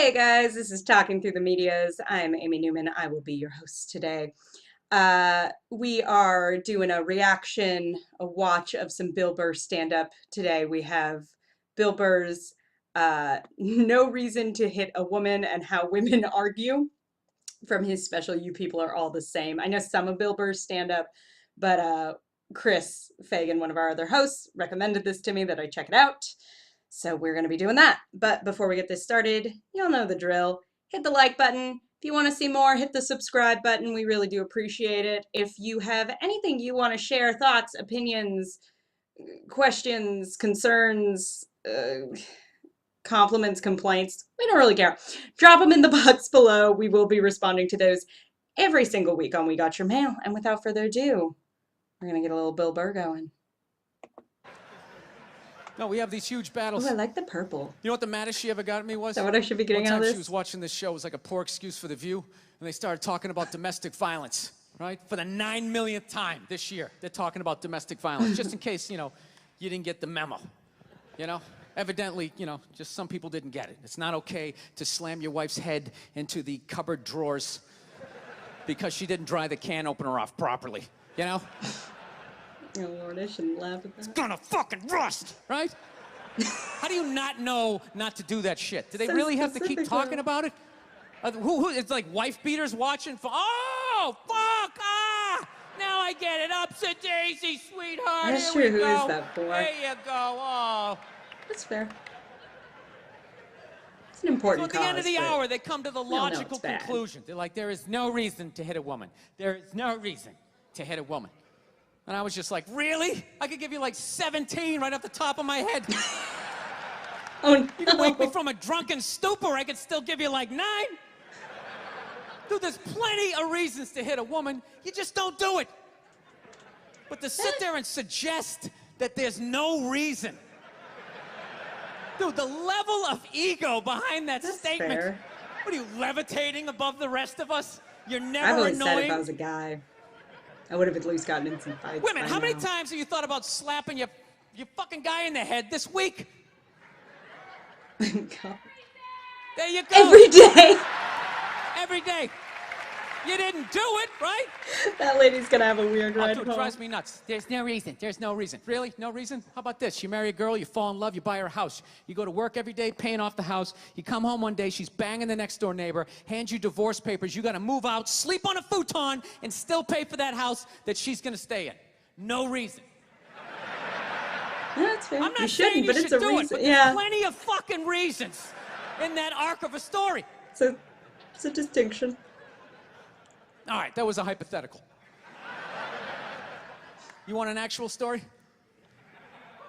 Hey guys, this is Talking Through the Medias. I'm Amy Newman. I will be your host today. We are doing a reaction, a watch of some Bill Burr stand-up today. We have Bill Burr's No Reason to Hit a Woman and How Women Argue from his special You People Are All the Same. I know some of Bill Burr's stand-up, but Chris Fagan, one of our other hosts, recommended this to me that I check it out. So we're going to be doing that. But before we get this started, y'all know the drill. Hit the like button. If you want to see more, hit the subscribe button. We really do appreciate it. If you have anything you want to share, thoughts, opinions, questions, concerns, compliments, complaints, we don't really care. Drop them in the box below. We will be responding to those every single week on We Got Your Mail. And without further ado, we're going to get a little Bill Burr going. No, we have these huge battles. Oh, I like the purple. You know what the maddest she ever got at me was? Is that what I should be getting out of this? One time she was watching this show. It was like a poor excuse for The View. And they started talking about domestic violence, right? For the 9 millionth time this year, they're talking about domestic violence. Just in case, you didn't get the memo. Evidently, just some people didn't get it. It's not okay to slam your wife's head into the cupboard drawers because she didn't dry the can opener off properly, Oh Lord, I shouldn't laugh at that. It's gonna fucking rust, right? How do you not know not to do that shit? Do they really have to keep talking about it? It's like wife beaters watching for, oh, fuck, now I get it, upset daisy, sweetheart, That's here true, we who go. is that for? There you go, oh. That's fair. It's an important So at the end of the hour, they come to the logical bad. conclusion. They're like, there is no reason to hit a woman. There is no reason to hit a woman. And I was just like, really? I could give you like 17 right off the top of my head. Oh, no. You can wake me from a drunken stupor, I could still give you like 9. Dude, there's plenty of reasons to hit a woman. You just don't do it. But to sit there and suggest that there's no reason. Dude, the level of ego behind that statement. Fair. What are you, levitating above the rest of us? You're I've never always said annoying. if I was a guy, I would have at least gotten in some fights. Women, how many now. times have you thought about slapping your fucking guy in the head this week? God. There you go. Every day. Every day. You didn't do it, right? That lady's gonna have a weird ride Dude, it home. drives me nuts. There's no reason. There's no reason. Really? No reason? How about this? You marry a girl, you fall in love, you buy her a house. You go to work every day paying off the house. You come home one day, she's banging the next door neighbor, hands you divorce papers. You gotta move out, sleep on a futon, and still pay for that house that she's gonna stay in. No reason. Yeah, that's fair. I'm not you saying shouldn't, you but should it's a do reason. it, but Yeah. there's plenty of fucking reasons in that arc of a story. So it's a distinction. All right, that was a hypothetical. You want an actual story?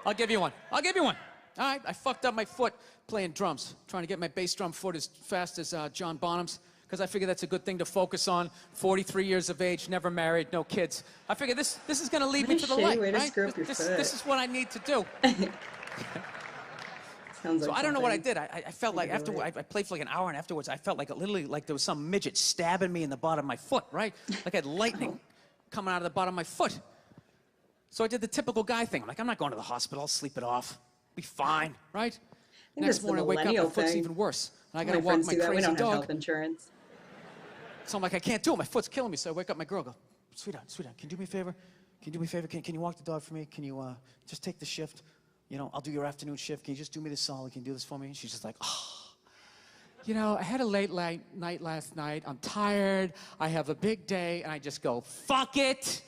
I'll give you one. I'll give you one. All right, I fucked up my foot playing drums, trying to get my bass drum foot as fast as John Bonham's, because I figure that's a good thing to focus on. 43 years of age, never married, no kids. I figure this is going to lead me to the light, way to right? screw up your This foot. is what I need to do. Sounds So like I don't know what I something. did. I felt like after I played for like an hour, and afterwards I felt like literally like there was some midget stabbing me in the bottom of my foot, right? Like I had lightning coming out of the bottom of my foot. So I did the typical guy thing. I'm like, I'm not going to the hospital. I'll sleep it off. Be fine, right? think Next that's the morning I wake up, my millennial foot's thing. even worse. And I My gotta walk friends my do that. We crazy don't have dog. health insurance. So I'm like, I can't do it. My foot's killing me. So I wake up my girl, go, sweetheart, can you do me a favor? Can you do me a favor? Can you walk the dog for me? Can you just take the shift? I'll do your afternoon shift. Can you just do me this solid? Can you do this for me? And she's just like, oh. I had a late night last night. I'm tired. I have a big day. And I just go, fuck it.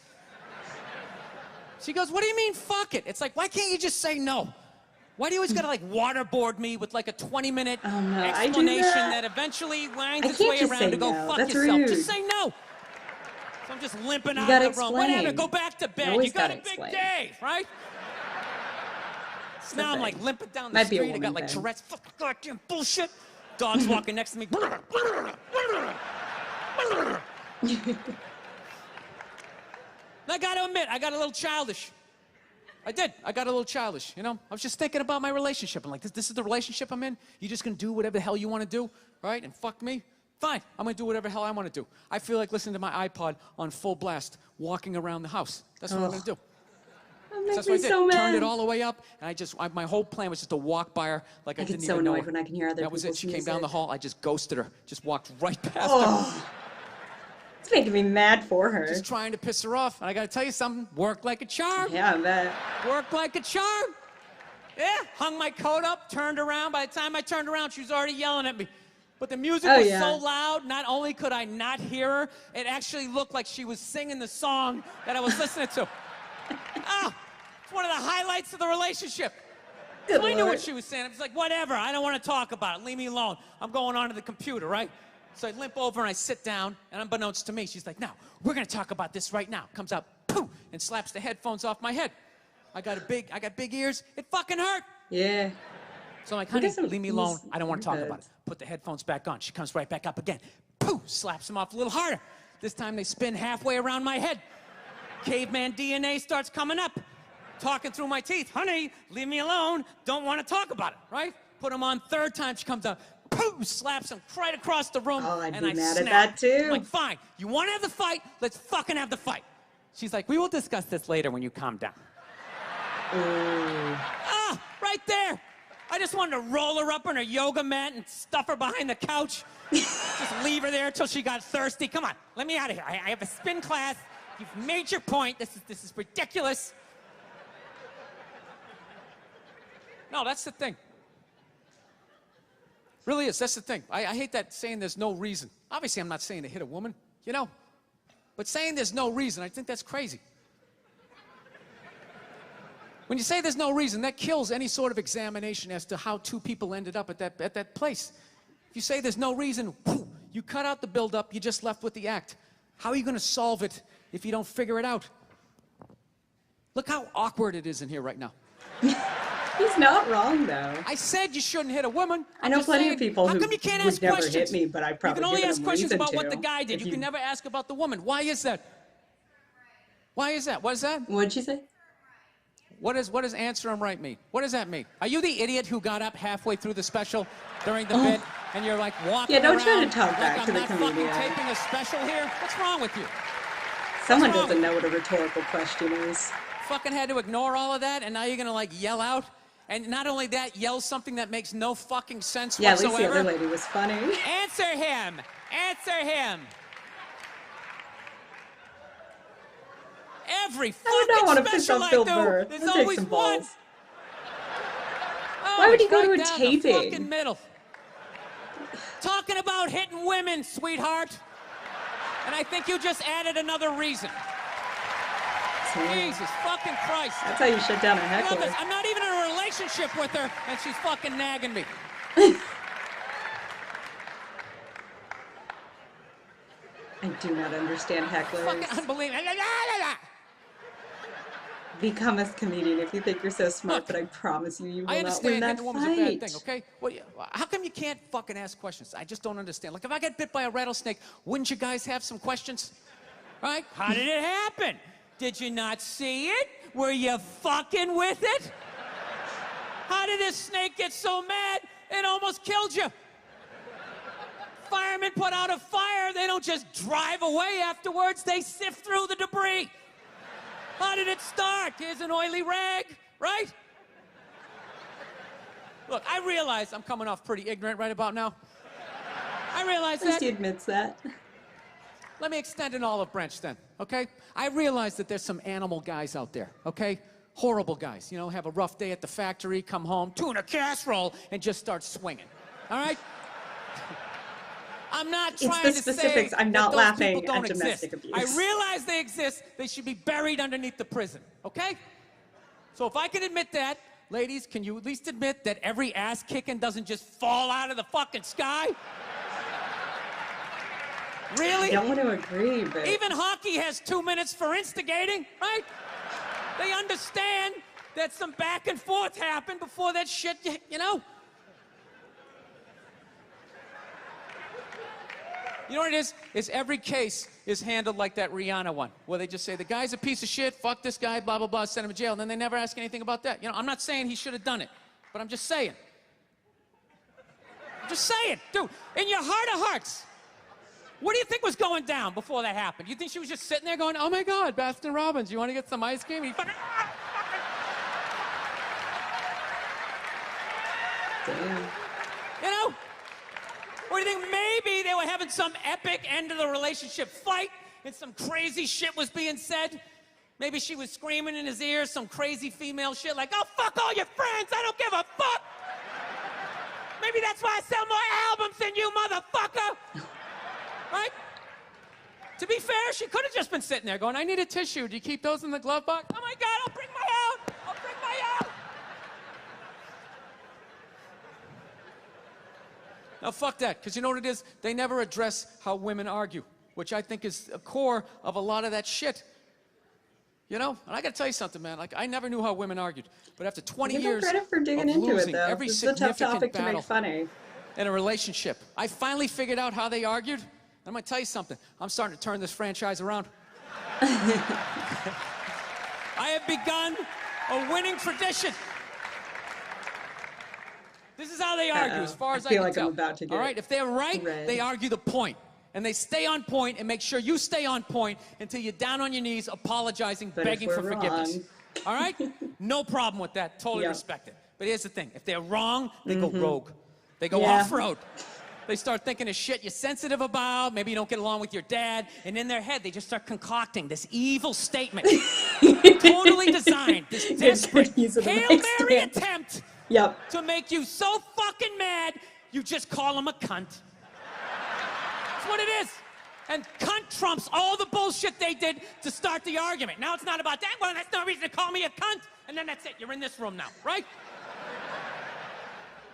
She goes, what do you mean, fuck it? It's like, why can't you just say no? Why do you always gotta waterboard me with like a 20-minute explanation that eventually winds its way around to go fuck That's yourself? rude. Just say no. So I'm just limping out gotta of the room. explain. Whatever, go back to bed. always You got a gotta big explain. day, right? So now I'm like limping down the Might be a street. I got woman like thing. Tourette's. Fucking goddamn bullshit. Dog's walking next to me. I gotta admit, I got a little childish. I did. I got a little childish, I was just thinking about my relationship. I'm like, this is the relationship I'm in? You just gonna do whatever the hell you wanna do, right? And fuck me? Fine, I'm gonna do whatever the hell I wanna do. I feel like listening to my iPod on full blast, walking around the house. That's what I'm gonna do. makes that's me what I did. so Turned it mad. all the way up, and my whole plan was just to walk by her like I I get didn't so even know annoyed her. when I can hear other That was it. people's She came down the music. hall. I just ghosted her. Just walked right past her. Oh, it's making me mad for her. Just trying to piss her off. And I got to tell you something. Worked like a charm. Yeah, I bet. Worked like a charm. Yeah, hung my coat up, turned around. By the time I turned around, she was already yelling at me. But the music Oh, was yeah. so loud, not only could I not hear her, it actually looked like she was singing the song that I was listening to. Ah, it's one of the highlights of the relationship. Good So I knew Lord. what she was saying. I was like, whatever, I don't want to talk about it. Leave me alone. I'm going onto the computer, right? So I limp over and I sit down, and unbeknownst to me, she's like, now, we're going to talk about this right now. Comes out, poof, and slaps the headphones off my head. I got big ears. It fucking hurt. Yeah. So I'm like, We honey, got some leave me alone. ease I don't want to talk about it. earbuds. Put the headphones back on. She comes right back up again. Poof, slaps them off a little harder. This time they spin halfway around my head. Caveman DNA starts coming up. Talking through my teeth. Honey, leave me alone. Don't want to talk about it, right? Put them on third time. She comes up. Poof, slaps him right across the room. Oh, I'd and be I mad at snap. that, too. I'm like, fine. You want to have the fight? Let's fucking have the fight. She's like, we will discuss this later when you calm down. Ooh. Ah, right there. I just wanted to roll her up on her yoga mat and stuff her behind the couch. Just leave her there until she got thirsty. Come on, let me out of here. I have a spin class. You've made your point. This is ridiculous. No, that's the thing. Really is. That's the thing. I hate that saying there's no reason. Obviously, I'm not saying to hit a woman, you know. But saying there's no reason, I think that's crazy. When you say there's no reason, that kills any sort of examination as to how two people ended up at that place. If you say there's no reason, whew, you cut out the build-up, you're just left with the act. How are you going to solve it if you don't figure it out? Look how awkward it is in here right now. He's not wrong, though. I said you shouldn't hit a woman. I know plenty of people how who come you can't would ask never questions? hit me, but I probably You can only given ask them questions reason about what to. the guy did. If You can never ask about the woman. Why is that? Why is that? What is that? What'd she say? What does answer him right mean? What does that mean? Are you the idiot who got up halfway through the special during the bit and you're like walking Yeah, don't around try to talk like back I'm to the not comedian. fucking taping a special here? What's wrong with you? Someone wrong? doesn't know what a rhetorical question is. Fucking had to ignore all of that and now you're gonna like yell out? And not only that, yell something that makes no fucking sense Yeah, at whatsoever. least the other lady was funny. Answer him! Answer him! Every I fucking don't want to piss special off I Bill do, Burr. there's That takes always some one. balls. Oh, Why would he it's go to right a down the taping? fucking middle. Talking about hitting women, sweetheart. And I think you just added another reason. Jesus fucking Christ. That's how you shut down a I love heckler. this. I'm not even in a relationship with her, and she's fucking nagging me. I do not understand hecklers. Fucking unbelievable. Become a comedian if you think you're so smart, Look, but I promise you, you will I not win understand that hitting a woman's a bad fight. thing, okay? Well, how come you can't fucking ask questions? I just don't understand. Like, if I get bit by a rattlesnake, wouldn't you guys have some questions? Right? How did it happen? Did you not see it? Were you fucking with it? How did this snake get so mad it almost killed you? Firemen put out a fire. They don't just drive away afterwards. They sift through the debris. How did it start? Here's an oily rag, right? Look, I realize I'm coming off pretty ignorant right about now. I realize At least that. he admits that. Let me extend an olive branch then, okay? I realize that there's some animal guys out there, okay? Horrible guys, you know, have a rough day at the factory, come home, tuna casserole, and just start swinging, all right? I'm not It's trying the to specifics. say I'm that not those laughing people don't at domestic exist. abuse. I realize they exist. They should be buried underneath the prison, okay? So if I can admit that, ladies, can you at least admit that every ass kicking doesn't just fall out of the fucking sky? Really? I don't want to agree, but Even hockey has 2 minutes for instigating, right? They understand that some back and forth happened before that shit, you know? You know what it is? Is every case is handled like that Rihanna one, where they just say, the guy's a piece of shit, fuck this guy, blah, blah, blah, send him to jail, and then they never ask anything about that. You know, I'm not saying he should have done it, but I'm just saying. I'm just saying, dude, in your heart of hearts, what do you think was going down before that happened? You think she was just sitting there going, oh my God, Baskin Robbins, you want to get some ice cream? And he fucking, Damn. You know? Or do you think maybe they were having some epic end of the relationship fight and some crazy shit was being said? Maybe she was screaming in his ear some crazy female shit like, "Oh, fuck all your friends, I don't give a fuck." Maybe that's why I sell more albums than you, motherfucker. Right? To be fair, she could have just been sitting there going, "I need a tissue. Do you keep those in the glove box?" "Oh my God, I'll bring my out. I'll bring my out." Now, fuck that, because you know what it is? They never address how women argue, which I think is a core of a lot of that shit. You know? And I got to tell you something, man. Like, I never knew how women argued. But after 20 Give them years credit for digging of into it, losing though. every This is a tough significant topic to battle make funny. in a relationship, I finally figured out how they argued. I'm going to tell you something. I'm starting to turn this franchise around. I have begun a winning tradition. This is how they argue, as far as I feel can like tell. I'm about to get All right, if they're right, red. they argue the point. And they stay on point and make sure you stay on point until you're down on your knees, apologizing, But if begging for we're forgiveness. wrong. All right? No problem with that. Totally Yeah. respect it. But here's the thing. If they're wrong, they go rogue. They go Yeah. off-road. They start thinking of shit you're sensitive about. Maybe you don't get along with your dad. And in their head, they just start concocting this evil statement. Totally designed. This desperate use of the Hail mic Mary stand. attempt Yep. to make you so fucking mad, you just call him a cunt. That's what it is. And cunt trumps all the bullshit they did to start the argument. Now it's not about that. Well, that's no reason to call me a cunt. And then that's it. You're in this room now, right?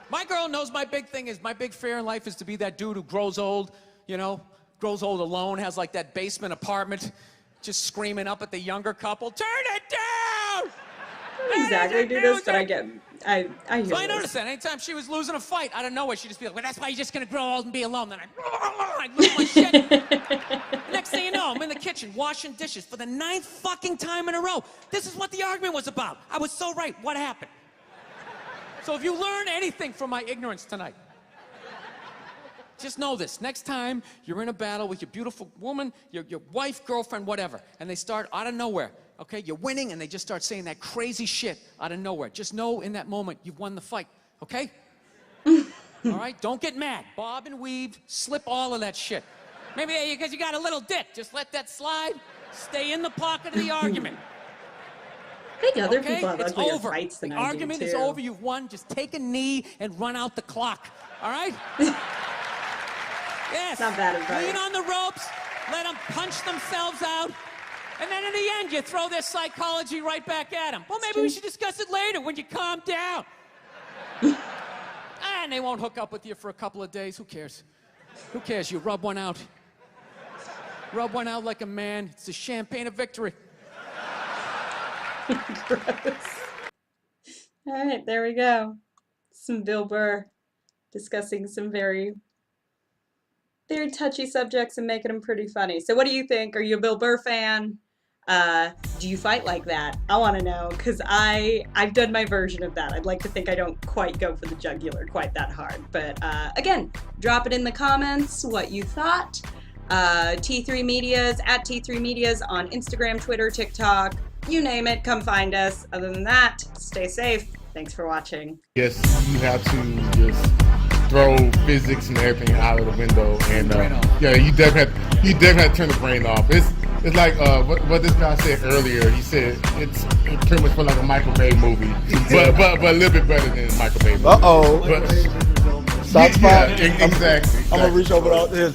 My girl knows my big thing is, my big fear in life is to be that dude who grows old, you know, grows old alone, has like that basement apartment, just screaming up at the younger couple, "Turn it down!" I don't exactly do this, but I hear So I this. noticed that anytime she was losing a fight, out of nowhere, she'd just be like, "Well, that's why you're just gonna grow old and be alone." Then I'd lose my shit. Next thing you know, I'm in the kitchen washing dishes for the 9th fucking time in a row. This is what the argument was about. I was so right. What happened? So if you learn anything from my ignorance tonight, just know this. Next time you're in a battle with your beautiful woman, your wife, girlfriend, whatever, and they start out of nowhere, okay? You're winning, and they just start saying that crazy shit out of nowhere. Just know in that moment you've won the fight, okay? All right? Don't get mad. Bob and weave, slip all of that shit. Maybe because you got a little dick. Just let that slide. Stay in the pocket of the argument. I think other Okay? people have It's uglier over. fights than The I do, argument too. is over. You've won. Just take a knee and run out the clock. All right? Yes. Not bad advice. Lean on the ropes. Let them punch themselves out. And then in the end, you throw their psychology right back at them. Well, maybe we should discuss it later when you calm down. And they won't hook up with you for a couple of days. Who cares? Who cares? You rub one out. Rub one out like a man. It's the champagne of victory. Gross. All right, there we go. Some Bill Burr discussing some very, very touchy subjects and making them pretty funny. So what do you think? Are you a Bill Burr fan? Do you fight like that? I want to know, because I've done my version of that. I'd like to think I don't quite go for the jugular quite that hard. But again, drop it in the comments what you thought. T3 Medias, at T3 Medias on Instagram, Twitter, TikTok, you name it, come find us. Other than that, stay safe. Thanks for watching. Yes, you have to just throw physics and everything out of the window, and yeah, you definitely have to turn the brain off. It's like what this guy said earlier. He said it's pretty much like a Michael Bay movie, but a little bit better than Michael Bay movie. Shots fired. Exactly. I'm gonna reach over out there.